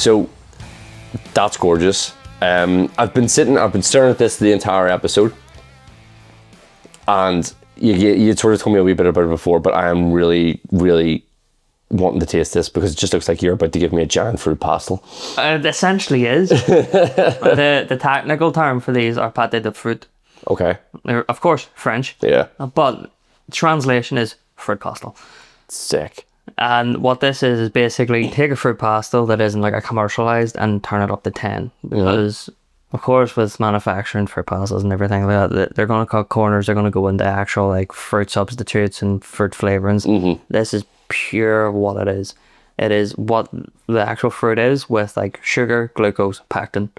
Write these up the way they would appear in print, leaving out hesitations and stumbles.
So that's gorgeous. I've been staring at this the entire episode, and you sort of told me a wee bit about it before, but I am really, really wanting to taste this because it just looks like you're about to give me a giant fruit pastel. It essentially is. The technical term for these are pâté de fruit. Okay. They're, of course, French. Yeah. But translation is fruit pastel. Sick. And what this is basically take a fruit pastel that isn't like a commercialized and turn it up to 10. Because, of course, with manufacturing fruit pastels and everything like that, they're going to cut corners. They're going to go into actual like fruit substitutes and fruit flavorings. This is pure what it is. It is what the actual fruit is with like sugar, glucose, pectin.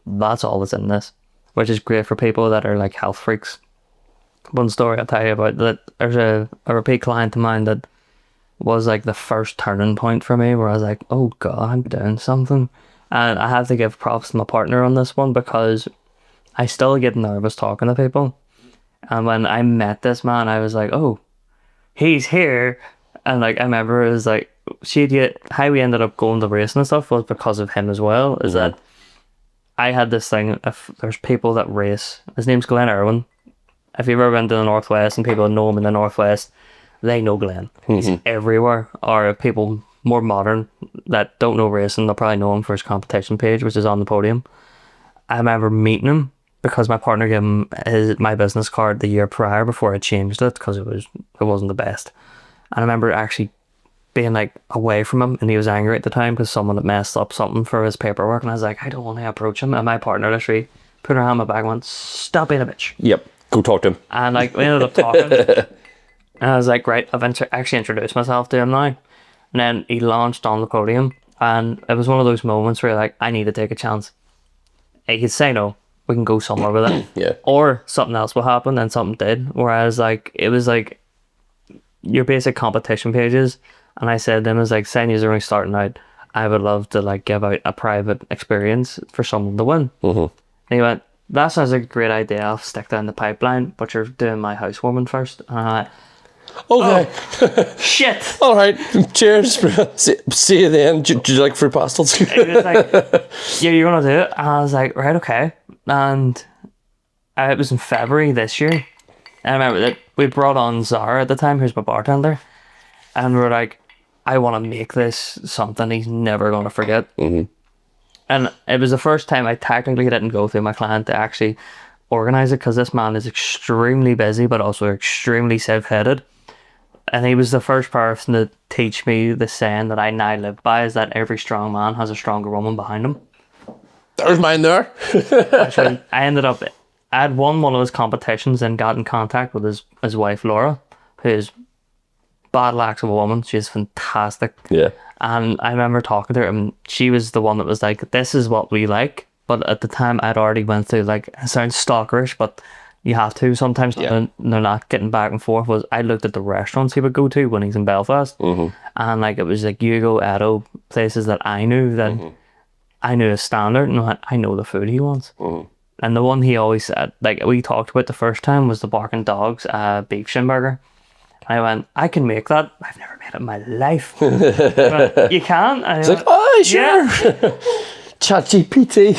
That's all that's in this, which is great for people that are like health freaks. One story I'll tell you about that. There's a repeat client of mine that was like the first turning point for me where I was like, oh God, I'm doing something. And I have to give props to my partner on this one because I still get nervous talking to people. And when I met this man, I was like, oh, he's here. And like I remember it was like how we ended up going to racing and stuff was because of him as well. Is that I had this thing, if there's people that race, his name's Glenn Irwin. If you've ever been to the Northwest and people know him in the Northwest, they know Glenn. He's everywhere. Or if people more modern that don't know racing, they'll probably know him for his competition page, which is on the podium. I remember meeting him because my partner gave him my business card the year prior before I changed it because it wasn't the best. And I remember actually being like away from him and he was angry at the time because someone had messed up something for his paperwork and I was like, I don't want to approach him. And my partner literally put her hand on my back and went, stop being a bitch. Yep, go talk to him. And like we ended up talking and I was like, right, I've actually introduced myself to him now. And then he launched on the podium and it was one of those moments where you're like, I need to take a chance. He could say no, we can go somewhere with it. Yeah. Or something else will happen and something did. Whereas like it was like your basic competition pages, and I said to them, as like saying you're only starting out, I would love to like give out a private experience for someone to win. And he went, that sounds like a great idea, I'll stick that in the pipeline, but you're doing my housewarming first. And I went, okay. Shit. All right, cheers. See you then. Do you like fruit pastels? It was like, yeah, you're gonna do it. And I was like, right, okay. And it was in February this year. And I remember that we brought on Zara at the time, who's my bartender, and we were like, I want to make this something he's never going to forget. And it was the first time I technically didn't go through my client to actually organize it because this man is extremely busy but also extremely self-headed. And he was the first person to teach me the saying that I now live by, is that every strong man has a stronger woman behind him. There's mine there. Actually, I had won one of his competitions and got in contact with his wife Laura, who is bad lacks of a woman. She's fantastic. Yeah. And I remember talking to her and she was the one that was like, this is what we like. But at the time I'd already went through, like, it sounds stalkerish, but you have to sometimes. They're not getting back and forth. Was I looked at the restaurants he would go to when he's in Belfast, and like it was like Hugo, Edo, places that I knew I knew his standard, and I know the food he wants. And the one he always said, like we talked about the first time, was the Barking Dogs beef shin burger. I went, I can make that. I've never made it in my life. Went, you can? And it's like, oh, sure. Yeah. ChatGPT.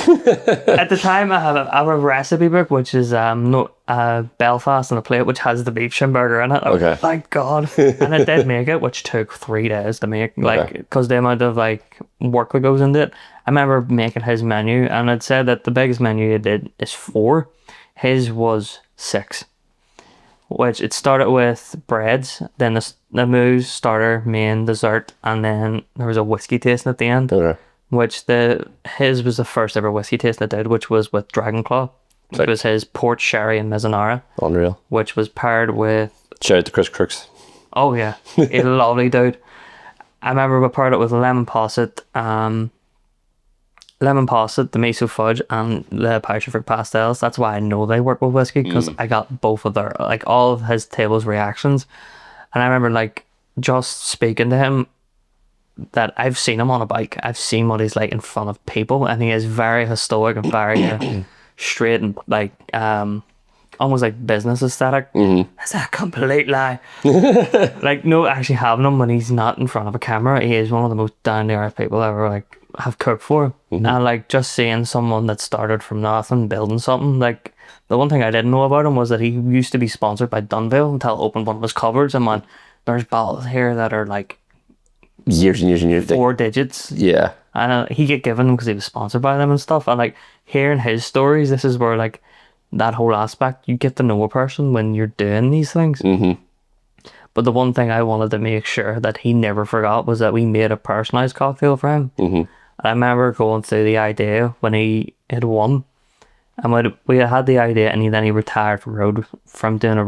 At the time, I have a recipe book, which is Belfast on a plate, which has the beef shin burger in it. Okay. Thank God. And I did make it, which took 3 days to make, like, because the amount of like work that goes into it. I remember making his menu, and it said that the biggest menu he did is 4. His was 6. Which it started with breads, then the mousse, starter, main, dessert, and then there was a whiskey tasting at the end. Okay. Which his was the first ever whiskey tasting I did, which was with Dragon Claw. It was his port, sherry, and Mizunara. Unreal. Which was paired with... Shout out to Chris Crooks. Oh yeah, he's a lovely dude. I remember we paired it with lemon posset, the miso fudge, and the passion fruit pastels. That's why I know they work with whiskey, because I got both of their, like, all of his table's reactions. And I remember, like, just speaking to him, that I've seen him on a bike. I've seen what he's like in front of people, and he is very stoic and very straight and like almost like business aesthetic. That's a complete lie. Like, no, actually having him when he's not in front of a camera, he is one of the most down to earth people ever. Like, have cooked for. And like just seeing someone that started from nothing, building something, like the one thing I didn't know about him was that he used to be sponsored by Dunville until I opened one of his cupboards and went, there's bottles here that are like Years and years and years. 4 digits. Yeah. And he get given them because he was sponsored by them and stuff. And like hearing his stories, this is where like that whole aspect, you get to know a person when you're doing these things. But the one thing I wanted to make sure that he never forgot was that we made a personalised cocktail for him. And I remember going through the idea when he had won. And when we had the idea, and then he retired from doing the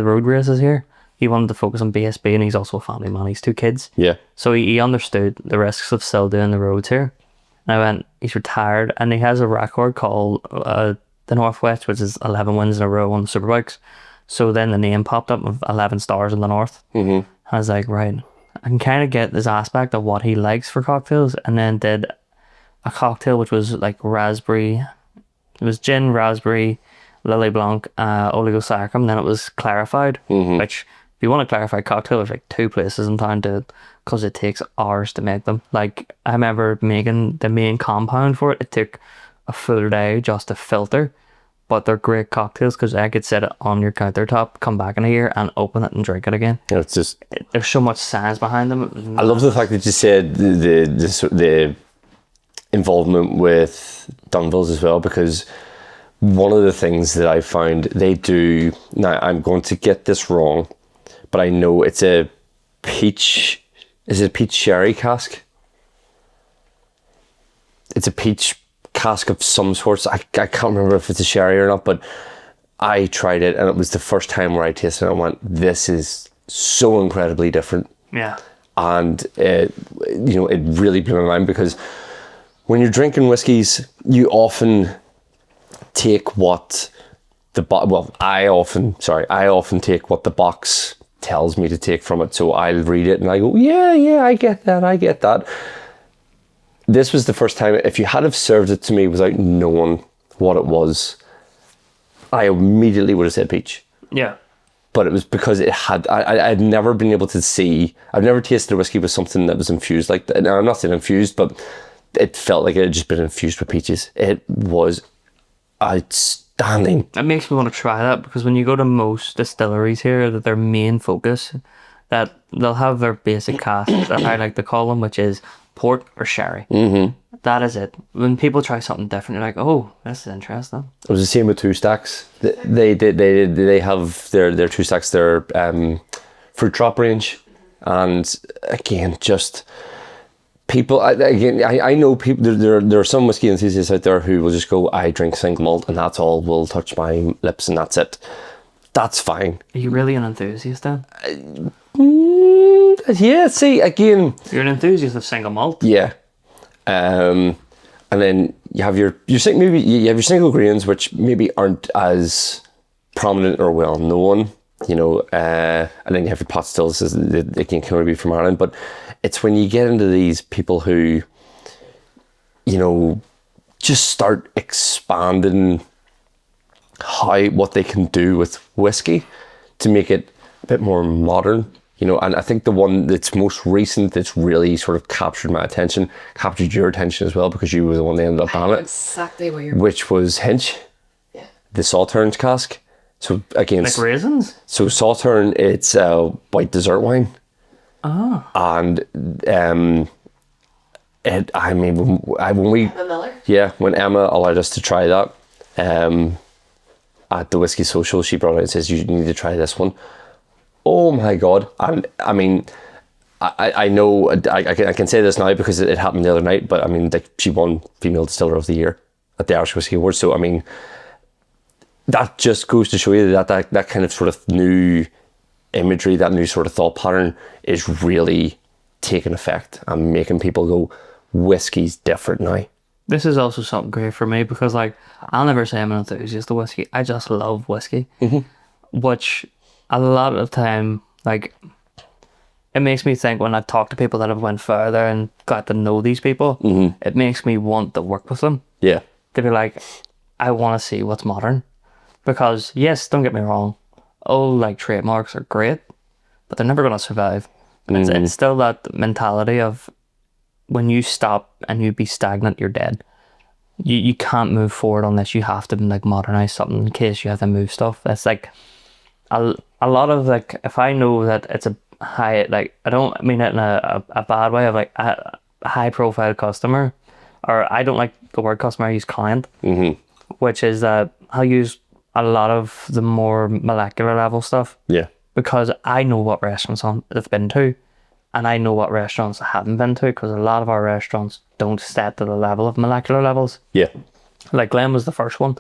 road races here. He wanted to focus on BSB, and he's also a family man. He's 2 kids. Yeah. So he understood the risks of still doing the roads here. And I went, he's retired, and he has a record called the Northwest, which is 11 wins in a row on the Superbikes. So then the name popped up of 11 stars in the North. I was like, right, I can kind of get this aspect of what he likes for cocktails, and then did a cocktail which was like raspberry. It was gin, raspberry, Lily Blanc, Oligosaccharum. Then it was clarified, which if you want a clarified cocktail, there's like 2 places in town to, because it takes hours to make them. Like I remember making the main compound for it. It took a full day just to filter. But they're great cocktails because I could set it on your countertop, come back in here and open it and drink it again. You know, it's just... There's so much science behind them. I love the fact that you said the involvement with Dunvilles as well, because one of the things that I found they do... Now, I'm going to get this wrong, but I know it's a peach... Is it a peach sherry cask? It's a peach cask of some sorts. I can't remember if it's a sherry or not, but I tried it and it was the first time where I tasted it and I went, this is so incredibly different. Yeah. And it really blew my mind, because when you're drinking whiskies, you often take what I often take what the box tells me to take from it. So I'll read it and I go, yeah, I get that. This was the first time, if you had have served it to me without knowing what it was, I immediately would have said peach. Yeah. But it was because it had, I'd never been able to see, I've never tasted a whiskey with something that was infused like that. Now, I'm not saying infused, but it felt like it had just been infused with peaches. It was outstanding. It makes me want to try that, because when you go to most distilleries here, that their main focus, that they'll have their basic cask, that I like to call them, which is port or sherry. That is it. When people try something different, you're like, oh, this is interesting. It was the same with Two Stacks. They have their Two Stacks, their fruit drop range, and again, just people. I know people. There are some whiskey enthusiasts out there who will just go, I drink single malt, and that's all will touch my lips, and that's it. That's fine. Are you really an enthusiast then? Yeah. See, again, You're an enthusiast of single malt. yeah. And then you have your single grains, which maybe aren't as prominent or well known, and then you have your pot stills, that again can only be from Ireland. But it's when you get into these people who, just start expanding what they can do with whiskey to make it a bit more modern. And I think the one that's most recent that's really sort of captured your attention as well, because you were the one that ended up on it. Exactly what you're... Which was Hinch. Yeah. The Sauternes cask. So again... Like raisins? So Sauterne, it's white dessert wine. Oh. And when we... Emma Miller? Yeah, when Emma allowed us to try that at the Whiskey Social, she brought it and says, you need to try this one. Oh my God. And I mean, I know, I can say this now because it happened the other night, but I mean, she won Female Distiller of the Year at the Irish Whiskey Awards. So, I mean, that just goes to show you that kind of sort of new imagery, that new sort of thought pattern is really taking effect and making people go, whiskey's different now. This is also something great for me, because like, I'll never say I'm an enthusiast of whiskey. I just love whiskey, which a lot of the time, like, it makes me think when I talk to people that have went further and got to know these people, it makes me want to work with them. Yeah. To be like, I want to see what's modern. Because, yes, don't get me wrong, like trademarks are great, but they're never going to survive. It's still that mentality of when you stop and you be stagnant, you're dead. You can't move forward unless you have to like modernize something in case you have to move stuff. That's like a lot of like, if I know that it's a high, like I don't mean it in a bad way of like a high profile customer, or I don't like the word customer, I use client, which is that I'll use a lot of the more molecular level stuff. Yeah. Because I know what restaurants I've been to, and I know what restaurants I haven't been to, because a lot of our restaurants don't set to the level of molecular levels. Yeah. Like Glenn was the first one,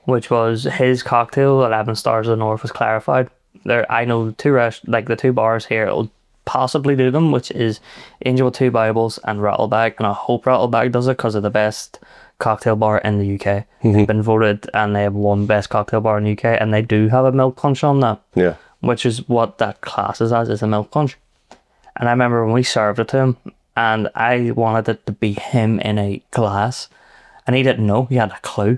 which was his cocktail, 11 stars of the North, was clarified. There, I know the two bars here will possibly do them, which is Angel with Two Bibles and Rattlebag, and I hope Rattlebag does it because they're the best cocktail bar in the UK. They've been voted, and they have won best cocktail bar in the UK, and they do have a milk punch on that. Yeah. Which is what that classes as, is a milk punch. And I remember when we served it to him, and I wanted it to be him in a glass, and he didn't know, he had a clue.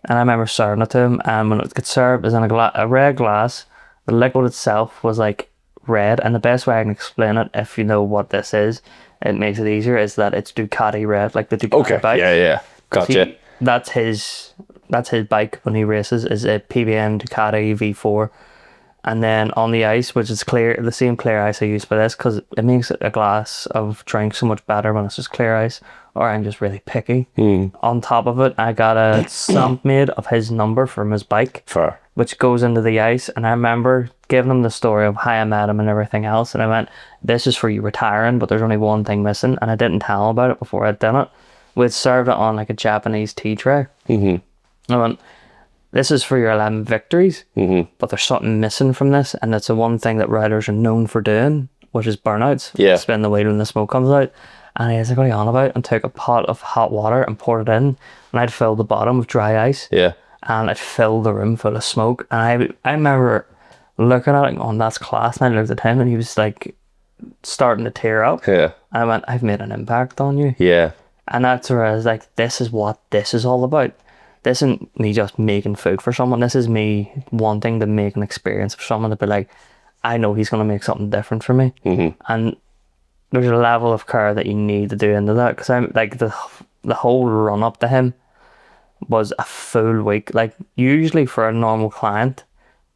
And I remember serving it to him, and when it got served, it was in a red glass. The liquid itself was like red, and the best way I can explain it, if you know what this is, it makes it easier, is that it's Ducati red, like the Ducati bike. Yeah. Gotcha. That's his bike when he races, is a PBM Ducati V4. And then on the ice, which is clear, the same clear ice I use for this, because it makes a glass of drink so much better when it's just clear ice, or I'm just really picky. On top of it, I got a stamp made of his number from his bike, Fair. which goes into the ice. And I remember giving him the story of how I met him and everything else. And I went, this is for you retiring, but there's only one thing missing. And I didn't tell him about it before I'd done it. We'd served it on like a Japanese tea tray. I went, this is for your 11 victories, but there's something missing from this, and it's the one thing that riders are known for doing, which is burnouts. Yeah. Spin the wheel when the smoke comes out. And he was going on about, and took a pot of hot water and poured it in, and I'd filled the bottom with dry ice. Yeah. And it filled the room full of smoke. And I remember looking at it and going, that's class. And I looked at him, and he was like starting to tear up. Yeah. And I went, I've made an impact on you. Yeah. And that's where I was like, this is what this is all about. This isn't me just making food for someone. This is me wanting to make an experience for someone to be like, I know he's going to make something different for me. And there's a level of care that you need to do into that. Because I'm like, the whole run up to him was a full week. Like, usually for a normal client,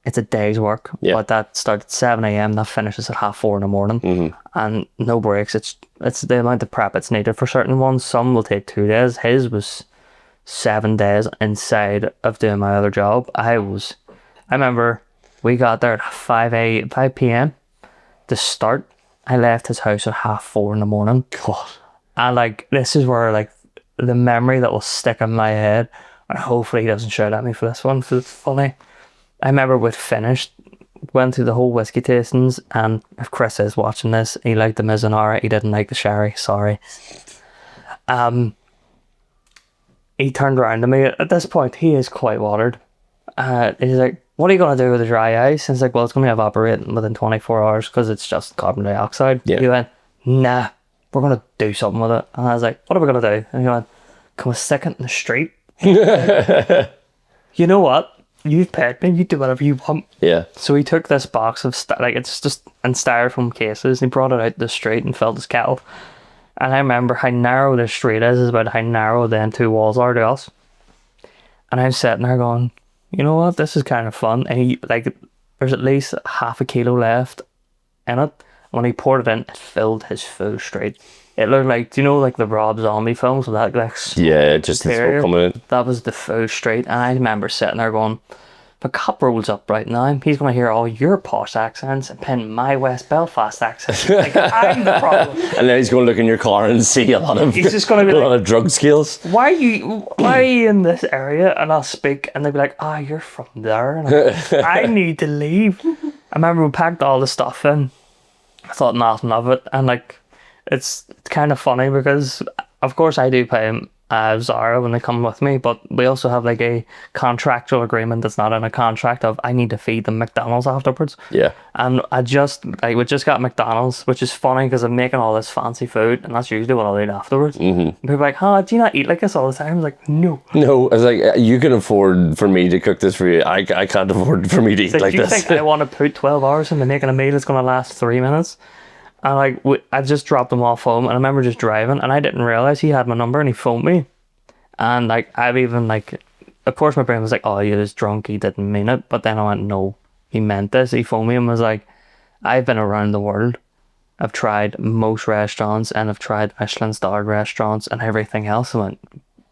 it's a day's work. Yeah. But that starts at 7 a.m. that finishes at 4:30 in the morning. And no breaks. It's the amount of prep it's needed for certain ones. Some will take 2 days. His was 7 days inside of doing my other job. I remember we got there at 5 p.m. to start. I left his house at 4:30 in the morning. God. And like, this is where like the memory that will stick in my head, and hopefully he doesn't shout at me for this one because it's funny. I remember we'd finished, went through the whole whiskey tastings, and if Chris is watching this, he liked the Mizunara, he didn't like the sherry, sorry. He turned around to me. At this point, he is quite watered. He's like, what are you going to do with the dry ice? And it's like, well, it's going to evaporate within 24 hours because it's just carbon dioxide. Yeah. He went, nah, we're going to do something with it. And I was like, what are we going to do? And he went, can we stick it in the street? You know what? You've paid me. You do whatever you want. Yeah. So he took this box of, it's just in styrofoam cases, and he brought it out the street and filled his kettle. And I remember how narrow this street is about how narrow them two walls are to us. And I'm sitting there going, you know what, this is kind of fun. And he, like, there's at least half a kilo left in it. When he poured it in, it filled his full street. It looked like, do you know, like the Rob Zombie films with that, like, Yeah, just the smoke coming in. that was the full street. And I remember sitting there going, if a cop rolls up right now, he's going to hear all your posh accents and pin my West Belfast accent. Like, I'm the problem. And then he's going to look in your car and see a lot of He's just going to be a lot of drug skills. why are you in this area? And I'll speak, and they'll be like, you're from there. And I'm like, I need to leave. I remember we packed all the stuff in. I thought nothing of it. And like, it's kind of funny because, of course, I do pay Zara when they come with me, but we also have like a contractual agreement that's not in a contract of I need to feed them McDonald's afterwards. Yeah. And we just got McDonald's, which is funny because I'm making all this fancy food, and that's usually what I'll eat afterwards. And people are like, do you not eat like this all the time? I was like, no. No, I was like, you can afford for me to cook this for you. I can't afford for me to eat like Do you this. think I want to put 12 hours into making a meal that's going to last 3 minutes? And like I just dropped him off home, and I remember just driving, and I didn't realize he had my number, and he phoned me. And like I've even like, of course my brain was like, oh, he was drunk, he didn't mean it. But then I went, no, he meant this. He phoned me and was like, I've been around the world. I've tried most restaurants, and I've tried Michelin starred restaurants and everything else. I went,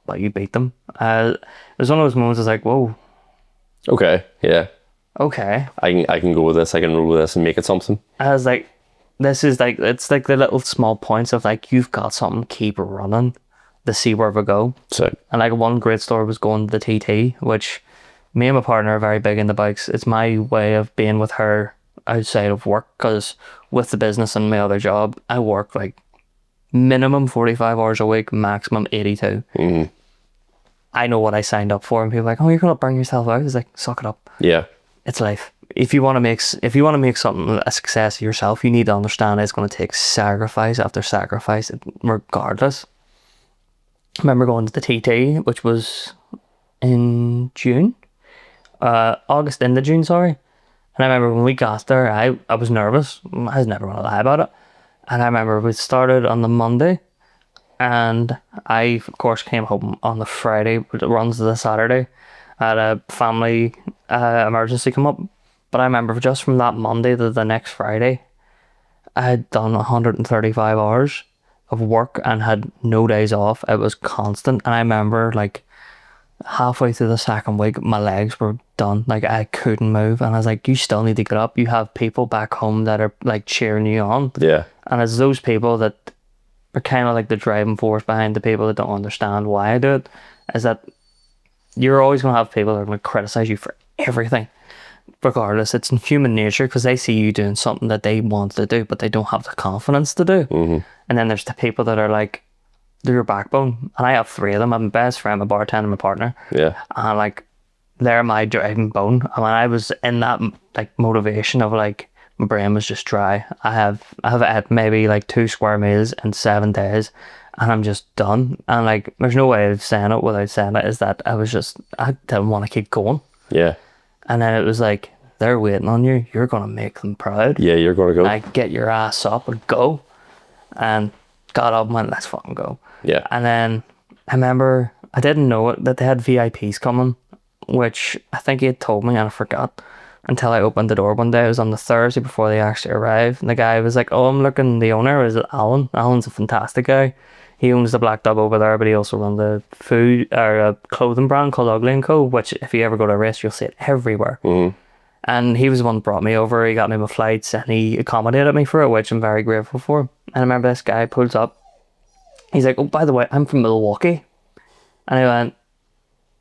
but you beat them. It was one of those moments I was like, whoa, Okay, yeah. okay. I can go with this. I can roll with this and make it something. I was like, this is like, it's like the little small points of like, you've got something, keep running to see where we go. So, And like one great story was going to the TT, which me and my partner are very big into bikes. It's my way of being with her outside of work, because with the business and my other job, I work like minimum 45 hours a week, maximum 82. mm-hmm. I know what I signed up for, and people are like, oh, you're gonna burn yourself out. It's like, suck it up. Yeah. It's life. If you want to make something a success of yourself, you need to understand it's going to take sacrifice after sacrifice, regardless. I remember going to the TT, which was in June, August into June, sorry. And I remember when we got there, I was nervous. I was never going to lie about it. And I remember we started on the Monday, and I, of course, came home on the Friday, but it runs to the Saturday. I had a family emergency come up. But I remember just from that Monday to the next Friday, I had done 135 hours of work and had no days off. It was constant. And I remember like halfway through the second week, my legs were done. Like I couldn't move. And I was like, you still need to get up. You have people back home that are like cheering you on. Yeah. And it's those people that are kind of like the driving force behind the people that don't understand why I do it, is that you're always going to have people that are going to criticize you for everything. Regardless, it's in human nature, because they see you doing something that they want to do, but they don't have the confidence to do. Mm-hmm. And then there's the people that are like, they're your backbone. And I have three of them. I'm my best friend, my bartender, my partner. Yeah. And like, they're my driving bone. And when I was in that like motivation of like, my brain was just dry. I have had maybe like 2 square meals in 7 days, and I'm just done. And like, there's no way of saying it without saying it, is that I didn't want to keep going. Yeah. And then it was like, they're waiting on you. You're going to make them proud. Yeah, you're going to go. Like, get your ass up and go. And got up and went, let's fucking go. Yeah. And then I remember, I didn't know it, that they had VIPs coming, which I think he had told me and I forgot until I opened the door one day. It was on the Thursday before they actually arrived. And the guy was like, oh, I'm looking, the owner is Alan. Alan's a fantastic guy. He owns the Black Dog over there, but he also runs the food or a clothing brand called Ugly & Co., which if you ever go to a race, you'll see it everywhere. Mm-hmm. And he was the one that brought me over. He got me my flights and he accommodated me for it, which I'm very grateful for. And I remember this guy pulls up. He's like, oh, by the way, I'm from Milwaukee. And I went,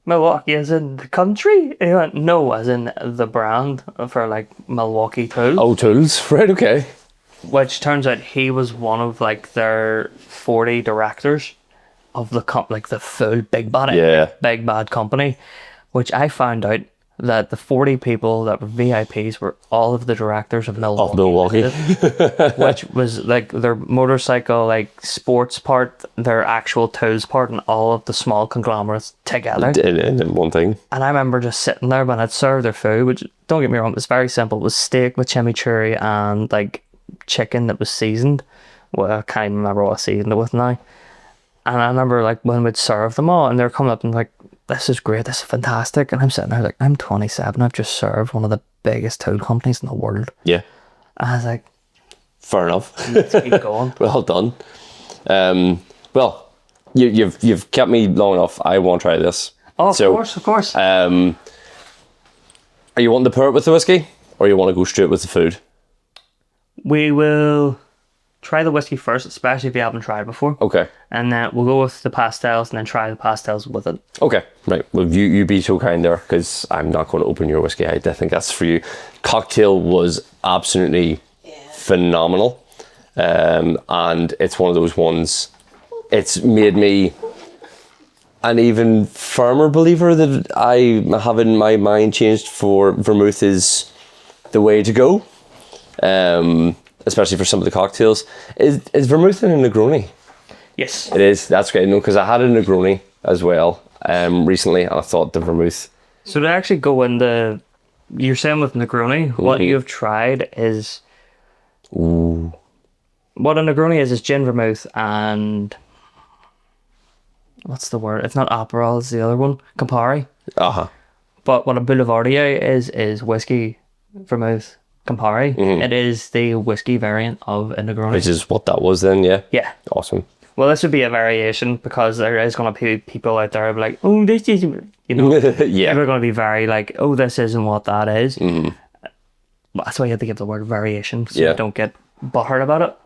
Milwaukee as in the country? And he went, no, as in the brand for like Milwaukee tools. Oh, tools. Right, okay. Which turns out he was one of like their 40 directors of the like the full big bad company, which I found out that the 40 people that were VIPs were all of the directors of Milwaukee. Which was like their motorcycle like sports part, their actual tools part, and all of the small conglomerates together in one thing. And I remember just sitting there when I'd served their food, which, don't get me wrong, it was very simple. It was steak with chimichurri and like chicken that was seasoned. Well, I can't even remember what I seasoned it with now. And I remember like when we'd serve them all and they're coming up and like, this is great, this is fantastic. And I'm sitting there like, I'm 27, I've just served one of the biggest tool companies in the world. Yeah. And I was like, fair enough. let's keep going. Well done. Well, you've kept me long enough. I want to try this. Oh, of course. Are you wanting to pair it with the whiskey, or you want to go straight with the food? We will try the whiskey first, especially if you haven't tried before. Okay. And then we'll go with the pastels and then try the pastels with it. Okay, right. Well, you be so kind there, because I'm not going to open your whiskey. I think that's for you. Cocktail was absolutely phenomenal. And it's one of those ones, it's made me an even firmer believer that I have in my mind changed for vermouth is the way to go. Especially for some of the cocktails. Is vermouth in a Negroni? Yes. It is. That's great. No, because I had a Negroni as well recently, and I thought the vermouth. So to actually go in the, you're saying with Negroni, what you've tried is what a Negroni is gin, vermouth, and what's the word? It's not Aperol, it's the other one. Campari. Uh-huh. But what a Boulevardier is whiskey, vermouth, Campari. It is the whiskey variant of a Negroni. Which is what that was then, yeah? Yeah. Awesome. Well, this would be a variation because there is going to be people out there who be like, oh, this is, you know. Yeah. They're going to be very like, oh, this isn't what that is. That's why you have to give the word variation so you don't get butthurt about it.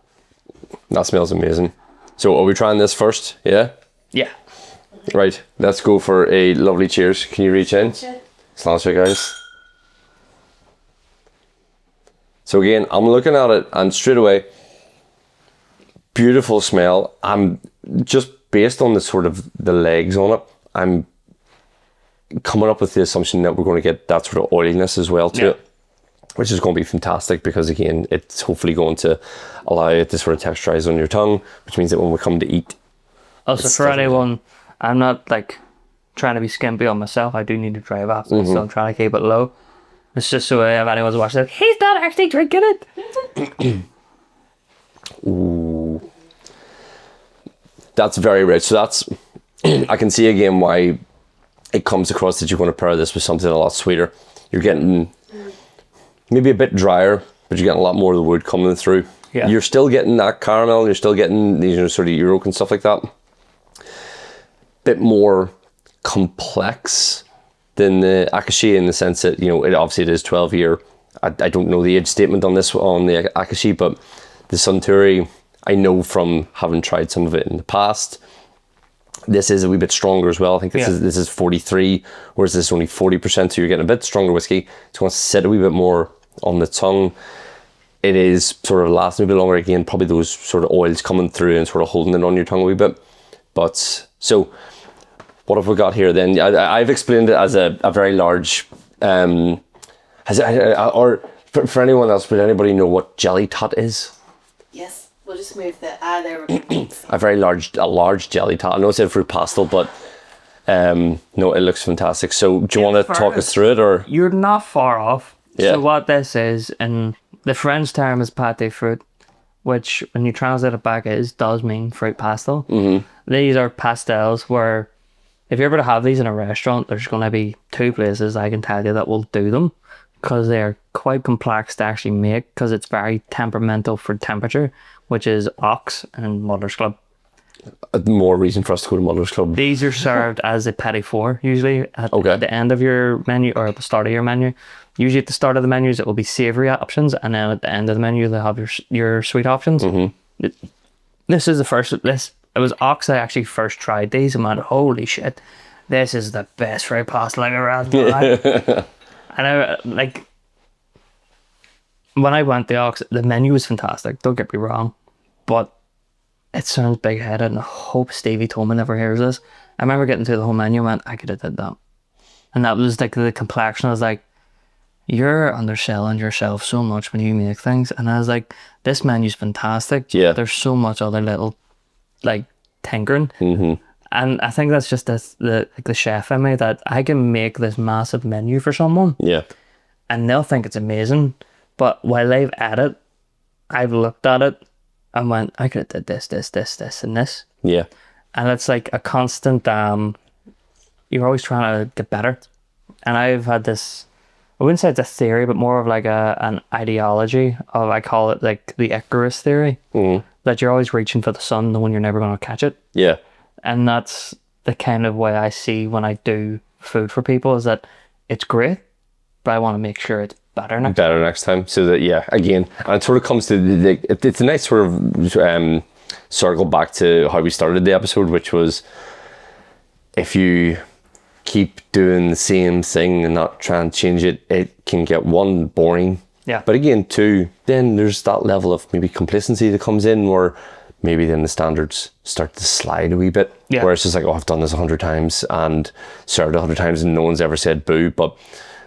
That smells amazing. So are we trying this first? Yeah? Yeah. Right. Let's go for a lovely cheers. Can you reach in? Sláinte, guys. So again, I'm looking at it and straight away, beautiful smell. I'm just based on the sort of the legs on it, I'm coming up with the assumption that we're going to get that sort of oiliness as well to it, which is going to be fantastic because again, it's hopefully going to allow it to sort of texturize on your tongue, which means that when we come to eat. Also, for anyone, I'm not like trying to be skimpy on myself. I do need to drive off, so I'm trying to keep it low. It's just so if anyone's watching it, he's not actually drinking it. Ooh. That's very rich. So that's, I can see again why it comes across that you're going to pair this with something a lot sweeter. You're getting maybe a bit drier, but you're getting a lot more of the wood coming through. Yeah. You're still getting that caramel, you're still getting these, you know, sort of Euro and stuff like that. Bit more complex than the Akashi in the sense that, you know, it is 12 year. I don't know the age statement on this, on the Akashi, but the Suntory, I know from having tried some of it in the past, this is a wee bit stronger as well. I think this is 43, whereas this is only 40%, so you're getting a bit stronger whiskey. It's going to sit a wee bit more on the tongue. It is sort of lasting a bit longer. Again, probably those sort of oils coming through and sort of holding it on your tongue a wee bit. But, so, what have we got here then? I've explained it as a very large, or for anyone else, would anybody know what jelly tot is? Yes. We'll just move the there we go. a large jelly tot. I know it said fruit pastel, but no, it looks fantastic. So do you want to talk us through it, or? You're not far off. Yeah. So what this is, and the French term is pâté fruit, which when you translate it back does mean fruit pastel. These are pastels where if you're ever to have these in a restaurant, there's going to be two places I can tell you that will do them because they're quite complex to actually make because it's very temperamental for temperature, which is Ox and Mother's Club. More reason for us to go to Mother's Club. These are served as a petit four, usually at the end of your menu or at the start of your menu. Usually at the start of the menus, it will be savoury options, and then at the end of the menu, they'll have your sweet options. This is the first, it was Ox I actually first tried these and went, holy shit, this is the best fruit pastel I've ever had in my life. And I, like, when I went to Ox, the menu was fantastic, don't get me wrong, but it sounds big-headed, and I hope Stevie Tolman never hears this. I remember getting through the whole menu and went, I could have did that. And that was like the complexion. I was like, you're underselling yourself so much when you make things. And I was like, this menu's fantastic. Yeah. There's so much other little, like, tinkering. And I think that's just the chef in me, that I can make this massive menu for someone. Yeah. And they'll think it's amazing. But while they've at it, I've looked at it and went, I could have did this, and this. Yeah. And it's like a constant, you're always trying to get better. And I've had this, I wouldn't say it's a theory, but more of like an ideology of, I call it like the Icarus theory, that you're always reaching for the sun knowing you're never going to catch it. Yeah. And that's the kind of way I see when I do food for people, is that it's great, but I want to make sure it's better next time. So that, yeah, again, and it sort of comes to it's a nice sort of circle back to how we started the episode, which was, if you keep doing the same thing and not try and change it, it can get, one, boring. Yeah. But again, two, then there's that level of maybe complacency that comes in, where maybe then the standards start to slide a wee bit. Yeah. Where it's just like, oh, I've done this 100 times and served 100 times and no one's ever said boo. But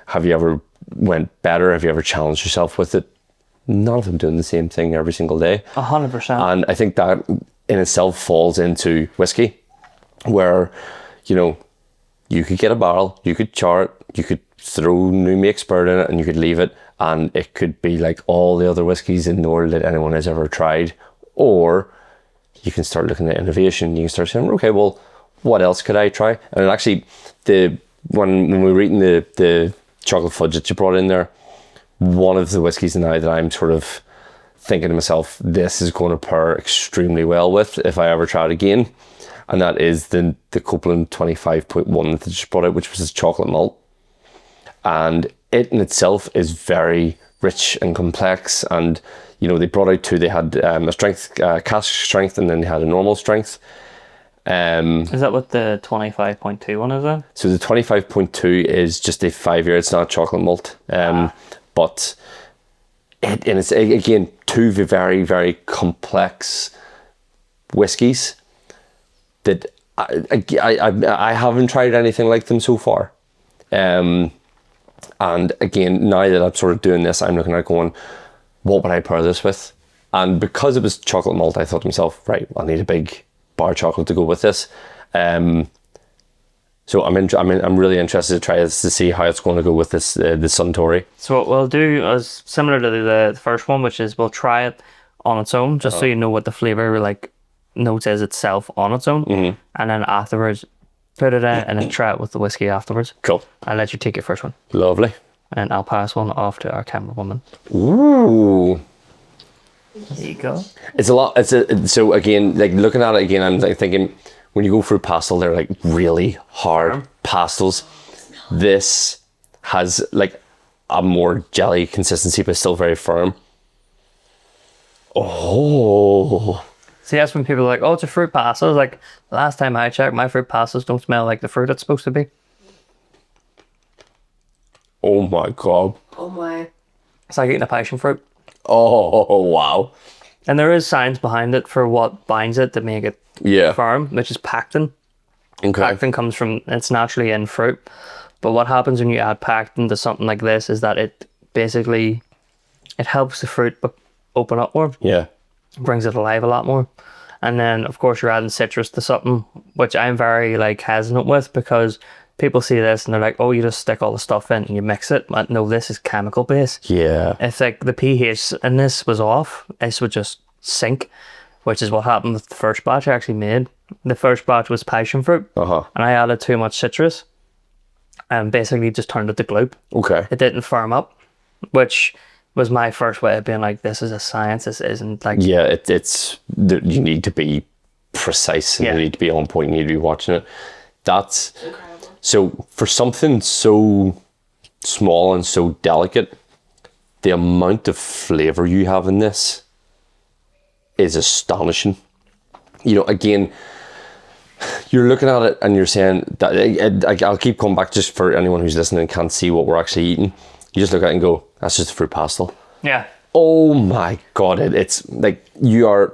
have you ever went better? Have you ever challenged yourself with it? None of them doing the same thing every single day. 100%. And I think that in itself falls into whiskey, where, you know, you could get a barrel, you could char it, you could throw new make spirit in it, and you could leave it, and it could be like all the other whiskies in the world that anyone has ever tried, Or you can start looking at innovation. You can start saying, okay, well, what else could I try? And it actually, when we were eating the chocolate fudge that you brought in there, one of the whiskies now that I'm sort of thinking to myself, this is going to pair extremely well with if I ever try it again. And that is the Copeland 25.1 that they just brought out, which was this chocolate malt. And it in itself is very rich and complex. And, you know, they brought out two. They had a strength, cask strength, and then they had a normal strength. Is that what the 25.2 one is then? So the 25.2 is just a 5-year. It's not a chocolate malt. But and it's, again, two very, very complex whiskies that I haven't tried anything like them so far. And again, now that I'm sort of doing this, I'm looking at going, what would I pair this with? And because it was chocolate malt, I thought to myself, right, I'll need a big bar of chocolate to go with this. So I'm really interested to try this to see how it's going to go with this the Suntory. So what we'll do is similar to the first one, which is we'll try it on its own, just so you know what the flavour like notes is itself on its own, and then afterwards put it in and then try it with the whiskey afterwards. Cool. I'll let you take your first one, Lovely. and I'll pass one off to our camera woman. Ooh. There you go. It's a lot. So again, like looking at it again, I'm like thinking when you go through pastel, they're like really hard pastels. This has like a more jelly consistency, but still very firm. Oh. See, that's when people are like, oh, it's a fruit pastel. It's like, last time I checked, my fruit pastels don't smell like the fruit it's supposed to be. Oh my God. Oh my. It's like eating a passion fruit. Oh wow. And there is science behind it for what binds it to make it firm, which is pectin. Okay. Pectin comes from, it's naturally in fruit. But what happens when you add pectin to something like this is that it basically, it helps the fruit open up more. Yeah. Brings it alive a lot more. And then of course you're adding citrus to something, which I'm very like hesitant with, because people see this and they're like, oh, you just stick all the stuff in and you mix it. But no, this is chemical based. Yeah. It's like the pH in this was off. This would just sink, which is what happened with the first batch I actually made. The first batch was passion fruit, and I added too much citrus and basically just turned it to gloop. Okay. It didn't firm up, which was my first way of being like, this is a science. This isn't like... Yeah, it's you need to be precise and you need to be on point. You need to be watching it. That's Incredible. So for something so small and so delicate, the amount of flavour you have in this is astonishing. You know, again, you're looking at it and you're saying that I'll keep coming back just for anyone who's listening and can't see what we're actually eating. You just look at it and go, that's just a fruit pastel. Yeah. Oh my God, it's like you are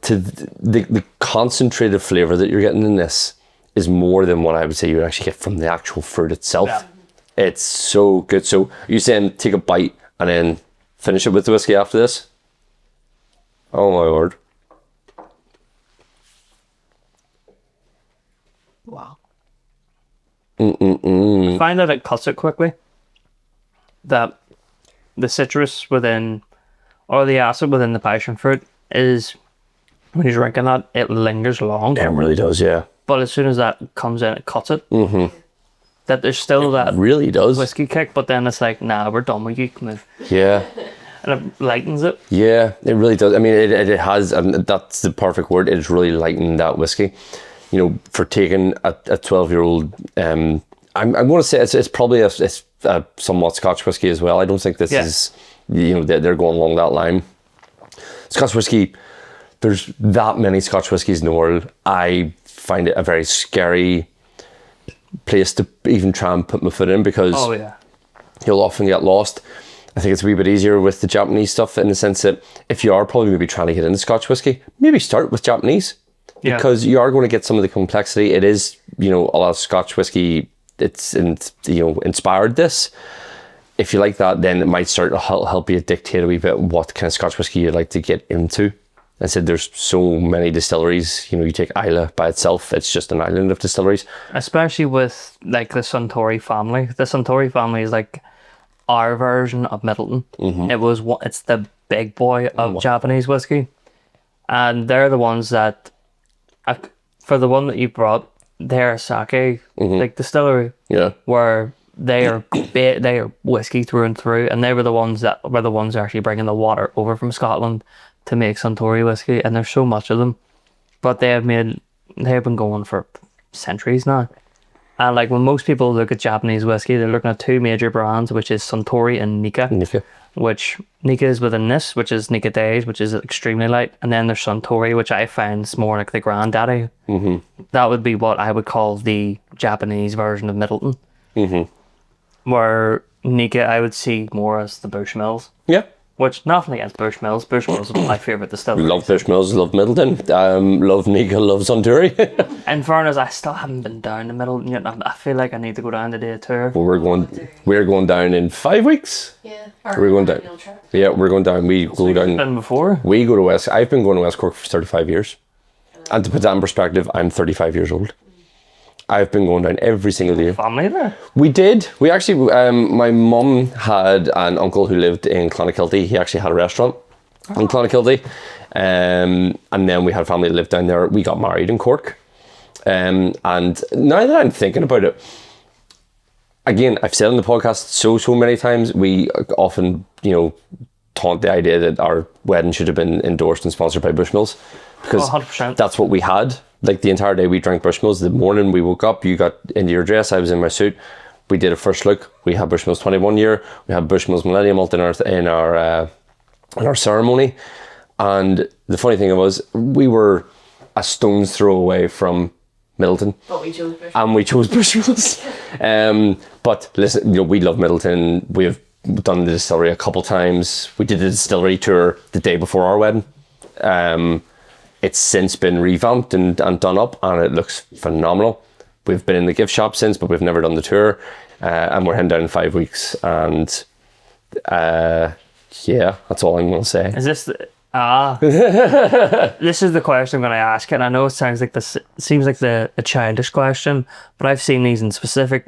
to the concentrated flavour that you're getting in this is more than what I would say you would actually get from the actual fruit itself. Yeah. It's so good. So you're saying take a bite and then finish it with the whiskey after this? Oh my word. Wow. I find that it cuts it quickly. That the citrus within, or the acid within the passion fruit is, when you're drinking that, it lingers long. It really does, yeah. But as soon as that comes in, it cuts it. That there's still that Really does. whiskey kick, but then it's like, nah, we're done with you. Come in. Yeah. And it lightens it. Yeah, it really does. I mean, it has, and that's the perfect word. It's really lightened that whiskey. You know, for taking a 12-year-old, I'm going to say it's probably a somewhat Scotch whiskey as well. I don't think this is, you know, they're going along that line. Scotch whiskey, there's that many Scotch whiskies in the world. I find it a very scary place to even try and put my foot in, because you'll often get lost. I think it's a wee bit easier with the Japanese stuff, in the sense that if you are probably maybe trying to get into Scotch whiskey, maybe start with Japanese, because you are going to get some of the complexity. It is, you know, a lot of Scotch whiskey, it's inspired this. If you like that, then it might start to help you dictate a wee bit what kind of Scotch whiskey you'd like to get into. I said there's so many distilleries. You know, you take Islay by itself, it's just an island of distilleries. Especially with like the Suntory family. The Suntory family is like our version of Middleton. It's the big boy of Japanese whiskey. and they're the ones that, for the one that you brought, they're sake, like distillery, Yeah. where they are whiskey through and through, and they were the ones that actually bringing the water over from Scotland to make Suntory whiskey, and there's so much of them, but they have been going for centuries now. And like when most people look at Japanese whiskey, they're looking at two major brands, which is Suntory and Nika. Nika. Which Nika is within this, which is Nika Days, which is extremely light, and then there's Suntory, which I find is more like the granddaddy. Mm-hmm. That would be what I would call the Japanese version of Middleton. Mm-hmm. Where Nika I would see more as the Bushmills. Yeah. Which, nothing against Bushmills. Bushmills is my favourite distillery. Love Bushmills, love Middleton, love Nika, love Suntory. In fairness, I still haven't been down to Middleton yet. I feel like I need to go down to do a tour. Well, we're going down in 5 weeks. Yeah. We're going down. Yeah, we're going down. We go down. Been before? We go to West. I've been going to West Cork for 35 years. And to put that in perspective, I'm 35 years old. I've been going down every single year. Family there? We did. We actually, my mum had an uncle who lived in Clonakilty. He actually had a restaurant in Clonakilty. And then we had family that lived down there. We got married in Cork. And now that I'm thinking about it, again, I've said on the podcast so many times, we often, taunt the idea that our wedding should have been endorsed and sponsored by Bushmills. Because 100%. That's what we had. Like the entire day we drank Bushmills. The morning we woke up, you got into your dress, I was in my suit. We did a first look. We had Bushmills 21 year. We had Bushmills Millennium Malt in our ceremony. And the funny thing was, we were a stone's throw away from Middleton. But we chose Bushmills. And we chose Bushmills. But listen, we love Middleton. We've done the distillery a couple times. We did the distillery tour the day before our wedding. It's since been revamped and done up, and it looks phenomenal. We've been in the gift shop since, but we've never done the tour. And we're heading down in 5 weeks. And yeah, that's all I'm going to say. Is this this is the question I'm going to ask, and I know it seems like a childish question, but I've seen these in specific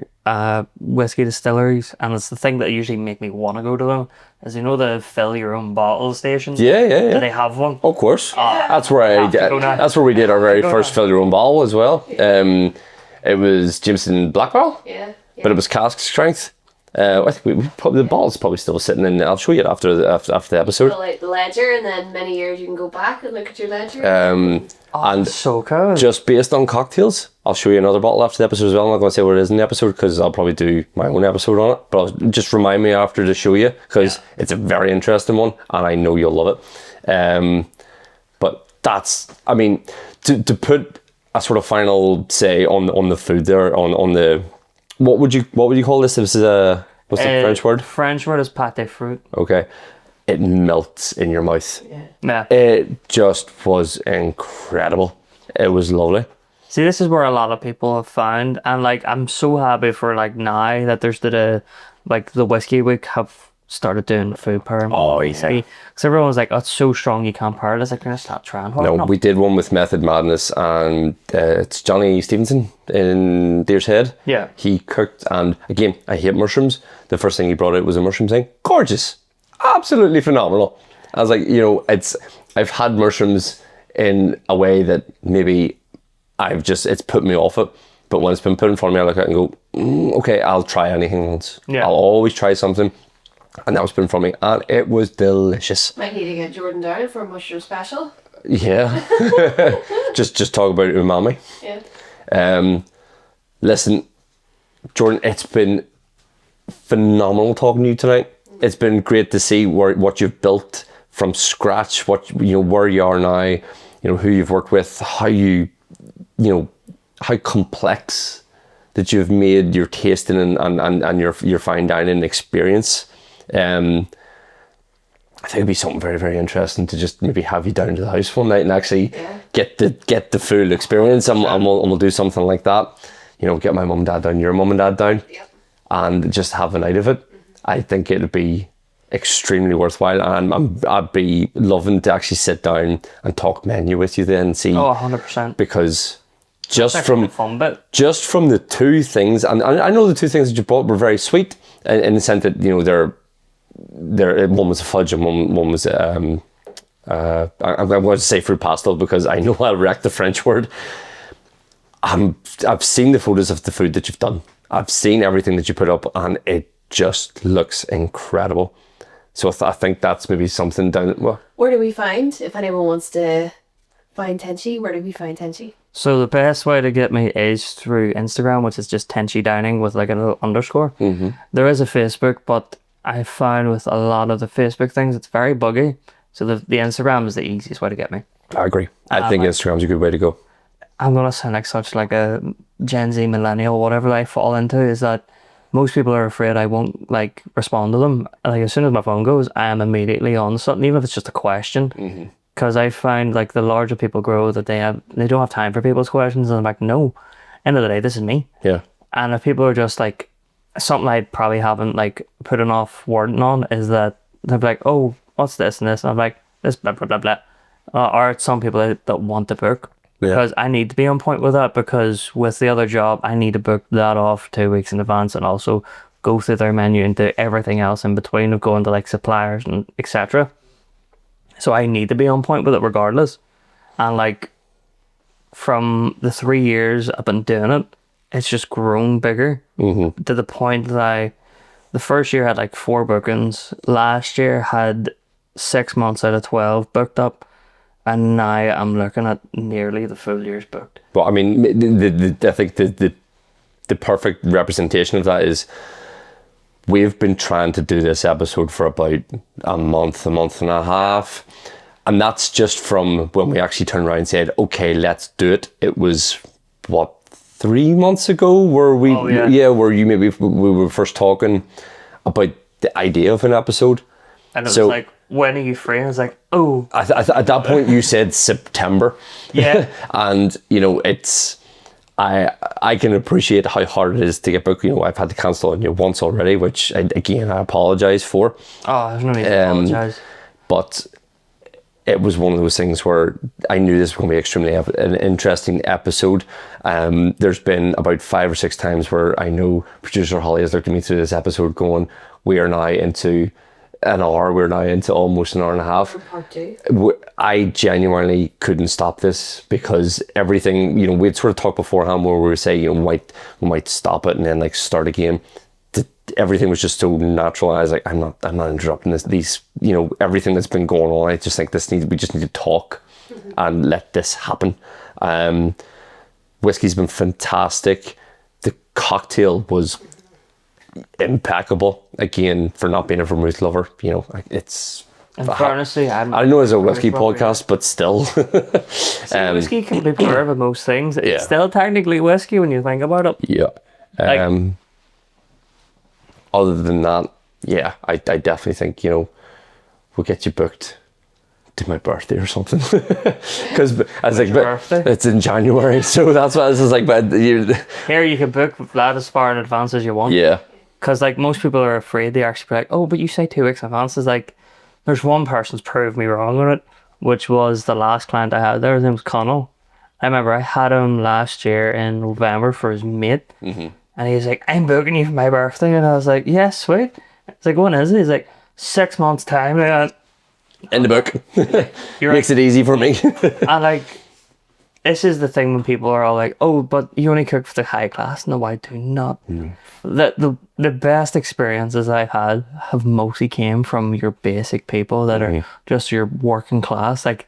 whiskey distilleries, and it's the thing that usually make me want to go to them. Is the fill your own bottle stations? Yeah. Do they have one? Of course. That's where that's where we did our very first fill your own bottle as well. It was Jameson Black Barrel. Yeah. But it was cask strength. I think we probably, the bottle's probably still sitting in. I'll show you it after the episode. Fill out the ledger, and then many years you can go back and look at your ledger. And so cool. Just based on cocktails, I'll show you another bottle after the episode as well. I'm not going to say what it is in the episode because I'll probably do my own episode on it. But just remind me after to show you because it's a very interesting one and I know you'll love it. But that's, I mean, to put a sort of final say on the food there, on the, what would you call this? This is what's the French word? French word is pâté fruit. Okay. It melts in your mouth. Yeah. It just was incredible. It was lovely. See, this is where a lot of people have found, and like I'm so happy for like now that there's the Whiskey Week have started doing food pairing. Oh, easy. Because everyone's like, oh, it's so strong you can't pair it. It's like, you're gonna start trying. No, we did one with Method Madness, and it's Johnny Stevenson in Deer's Head. Yeah. He cooked, and again, I hate mushrooms. The first thing he brought out was a mushroom thing. Gorgeous. Absolutely phenomenal. I was like, I've had mushrooms in a way that maybe it's put me off it. But when it's been put in front of me, I look at it and go, okay, I'll try anything once. Yeah. I'll always try something. And that was put in front of me, and it was delicious. Might need to get Jordan down for a mushroom special. Yeah. just talk about umami. Yeah. Listen, Jordan, it's been phenomenal talking to you tonight. It's been great to see what you've built from scratch, where you are now, who you've worked with, how how complex that you've made your tasting and your fine dining experience. I think it'd be something very, very interesting to just maybe have you down to the house one night and actually get the full experience, and we'll do something like that. Get my mum and dad down, your mum and dad down, and just have a night of it. I think it'd be extremely worthwhile, and I'd be loving to actually sit down and talk menu with you then and see. Oh, 100%. Because just from the the two things, and I know the two things that you brought were very sweet in the sense that they're one was a fudge and one was I'm going to say fruit pastel because I know I'll wreck the French word. I've seen the photos of the food that you've done. I've seen everything that you put up, and it just looks incredible. So I think that's maybe something down. Well, Where do we find, if anyone wants to find Tenshi, where do we find Tenshi? So the best way to get me is through Instagram, which is just Tenshi Dining with like a little underscore. Mm-hmm. There is a Facebook, but I find with a lot of the Facebook things, it's very buggy. So the Instagram is the easiest way to get me. I agree. I think Instagram's a good way to go. I'm going to sound like such like a Gen Z millennial, whatever I fall into, is that most people are afraid I won't like respond to them. Like as soon as my phone goes, I am immediately on something, even if it's just a question. Because I find like the larger people grow that they don't have time for people's questions, and I'm like, no, end of the day, this is me. Yeah. And if people are just like, something I probably haven't like put enough wording on is that they're like, oh, what's this and this? And I'm like, this blah blah blah blah. Or it's some people that want the book. Because I need to be on point with that, because with the other job, I need to book that off 2 weeks in advance and also go through their menu and do everything else in between of going to like suppliers and etc. So I need to be on point with it regardless. And like from the 3 years I've been doing it, it's just grown bigger to the point that the first year had like 4 bookings. Last year had 6 months out of 12 booked up. And now I'm looking at nearly the full year's booked. Well, I mean, I think the perfect representation of that is we've been trying to do this episode for about a month and a half. And that's just from when we actually turned around and said, okay, let's do it. It was, 3 months ago where we, where you maybe we were first talking about the idea of an episode. And it was like, when are you free? I was like, oh. At that point, you said September. Yeah. And, you know, it's... I can appreciate how hard it is to get booked. You know, I've had to cancel on you once already, which, I apologise for. Oh, there's no need to apologise. But it was one of those things where I knew this was going to be extremely an interesting episode. There's been about 5 or 6 times where I know producer Holly has looked at me through this episode going, we are now into an hour, we're now into almost an hour and a half. Part 2. I genuinely couldn't stop this because everything, you know, we'd sort of talked beforehand where we were saying, you know, we might stop it and then like start again. Everything was just so natural. I was like, I'm not interrupting these, you know, everything that's been going on. I just think we just need to talk and let this happen. Whiskey's been fantastic. The cocktail was impeccable, again, for not being a vermouth lover. You know, it's... And honestly, I know it's a whiskey podcast, but still. Whiskey can be pure with most things. It's still technically whiskey when you think about it. Yeah. Other than that, yeah, I definitely think, you know, we'll get you booked to my birthday or something. Because I was like, but it's in January, so that's why I was like, but here you can book that as far in advance as you want. Yeah. Because like most people are afraid, they actually be like, oh, but you say 2 weeks in advance. It's like, there's one person's proved me wrong on it, which was the last client I had there. His name was Connell. I remember I had him last year in November for his mate. And he was like, I'm booking you for my birthday. And I was like, yeah, sweet. It's like, when is it? He's like, 6 months time. In the book. You're Makes it easy for me. And like, this is the thing when people are all like, oh, but you only cook for the high class. No, I do not. The best experiences I've had have mostly came from your basic people that are just your working class. Like,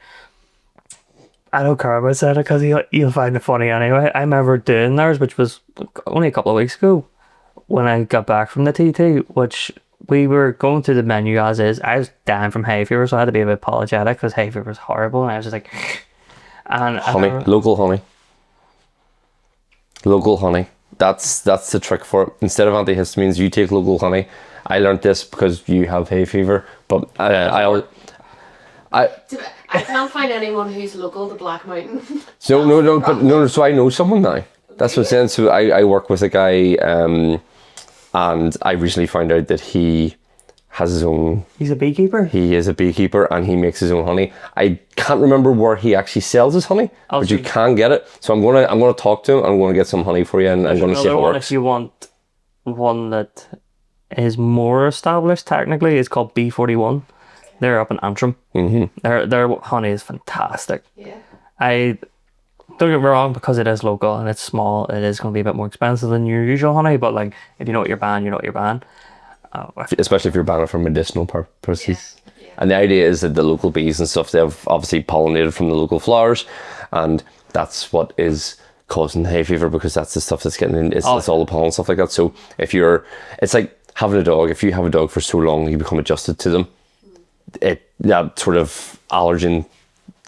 I don't care about that because you'll find it funny anyway. I remember doing theirs, which was only a couple of weeks ago when I got back from the TT, which we were going through the menu as is. I was dying from hay fever, so I had to be a bit apologetic because hay fever was horrible, and I was just like... And local honey. That's the trick for it. Instead of antihistamines, you take local honey. I learned this because you have hay fever, but I can't find anyone who's local to Black Mountain. So I know someone now. That's what I'm saying. So I work with a guy, and I recently found out that he has his own... He's a beekeeper? He is a beekeeper and he makes his own honey. I can't remember where he actually sells his honey, but you can get it. So I'm gonna talk to him. I'm gonna get some honey for you, and I'm gonna see if it works. If you want one that is more established, technically, it's called B41. They're up in Antrim. Their honey is fantastic. Yeah. I don't get me wrong, because it is local and it's small, it is going to be a bit more expensive than your usual honey. But like, if you know what you're buying, you know what you're buying. Especially if you're buying it for medicinal purposes. Yeah. And the idea is that the local bees and stuff, they've obviously pollinated from the local flowers, and that's what is causing hay fever, because that's the stuff that's getting in. It's all the pollen and stuff like that. So it's like having a dog. If you have a dog for so long, you become adjusted to them. That sort of allergen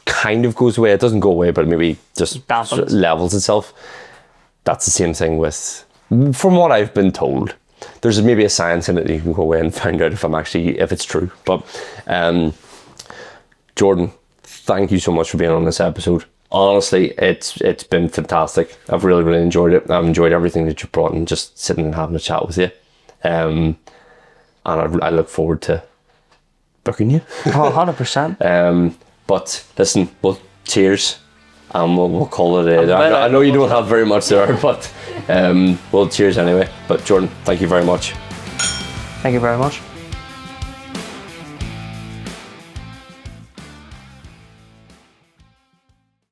kind of goes away. It doesn't go away, but maybe just Dampens. levels itself. That's the same thing with, from what I've been told. There's maybe a science in it that you can go away and find out if it's true. But Jordan, thank you so much for being on this episode. Honestly, it's been fantastic. I've really, really enjoyed it. I've enjoyed everything that you brought and just sitting and having a chat with you. And I look forward to booking you. 100%. But listen, well, cheers. We'll call it a. I know you don't have very much there, but well, cheers anyway. But Jordan, thank you very much. Thank you very much.